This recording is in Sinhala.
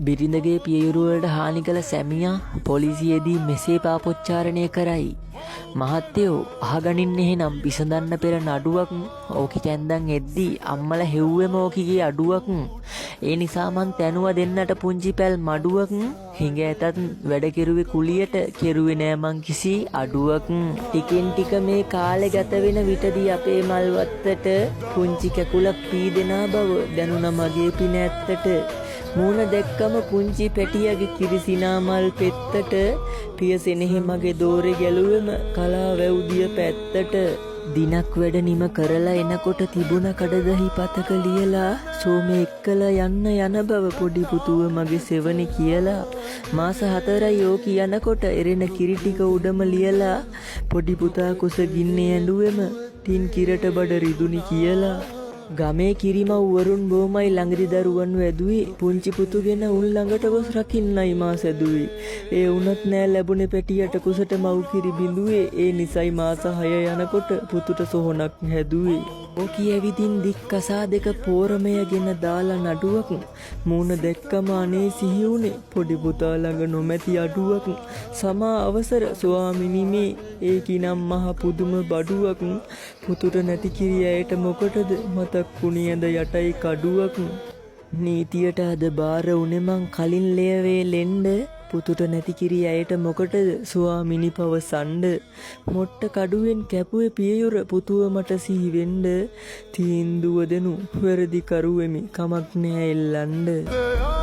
බිරිඳගේ පියයුරුවලට හානි කළ සැමියා පොලිසියේදී මෙසේ පාපොච්චාරණය කරයි. මහත්තයෝ අහගනින්න එහෙනම් විසඳන්න පෙර නඩුවක් ඕකි කැන්දන් එද්දී අම්මල හෙව්වෙම ඕකිගේ අඩුවක්. ඒ නිසා මං තැනුව දෙන්නට පුංචි පැල් මඩුවක්. හිඟ ඇතත් වැඩ කෙරුවේ කුලියට කෙරුවේ නෑ මං කිසි අඩුවක්. ටිකෙන් ටික මේ කාලේ ගත වෙන විටදී අපේ මල්වත්තට පුංචි කැකුලක් පීදෙනා බව දැනුණ මගේ පින ඇත්තට. මූණ දැක්කම පුංචි පැටියගේ කිරිසිනා මල් පෙත්තට පියසෙනෙහි මගේ දෝරේ ගැලුවෙම කලා වැව්දිය පැත්තට. දිනක් වැඩ නිම කරලා එනකොට තිබුණ කඩදහි පතක ලියලා සෝම එක්කල යන්න යන බව පොඩි පුතුව මගේ සෙවණි කියලා. මාස 4යි ඕ කියනකොට එරෙන කිරි ටික උඩම ලියලා පොඩි පුතා කුස ගින්නේ ඇඬුවෙම ටින් කිරට බඩ රිදුනි කියලා. ගමේ කිරිමව් වරුන් බොමයි ළඟදි දරුවන් වැදුවේ පුංචි පුතුගෙන උන් ළඟට ගොස් රකින්නයි මා සැදුවේ. ඒ වුණත් නෑ ලැබුණේ පැටියට කුසට මව් කිරි බිඳුවේ. ඒ නිසයි මාස 6 යනකොට පුතුට සොහොනක් හැදුවේ. ඕකී ඇවිදින් දික් කසා දෙක පෝරමයගෙන දාලා නඩුවක්. මූණ දැක්කම අනේ සිහි උනේ පොඩි පුතා ළඟ නොමැති අඩුවක්. සමා අවසර ස්වාමිනී මේ ඒකිනම් මහ පුදුම බඩුවක්. පුතුට නැති කිරි ඇයට මොකටද මතක් කුණියඳ යටයි කඩුවක්. නීතියට අද බාර උනේ මං කලින් ලේවේ ලෙන්ඩ. පුතුට නැති කිරි ඇයට මොකටද ස්වාමිනි පවසන්ඩ. මොට්ට කඩුවෙන් කැපුවේ පියයුර පුතුව මට සිහිවෙන්ඩ. තීන්දුව දෙනු වැරදි කරුවෙමි කමක් නෑ එල්ලන්ඩ.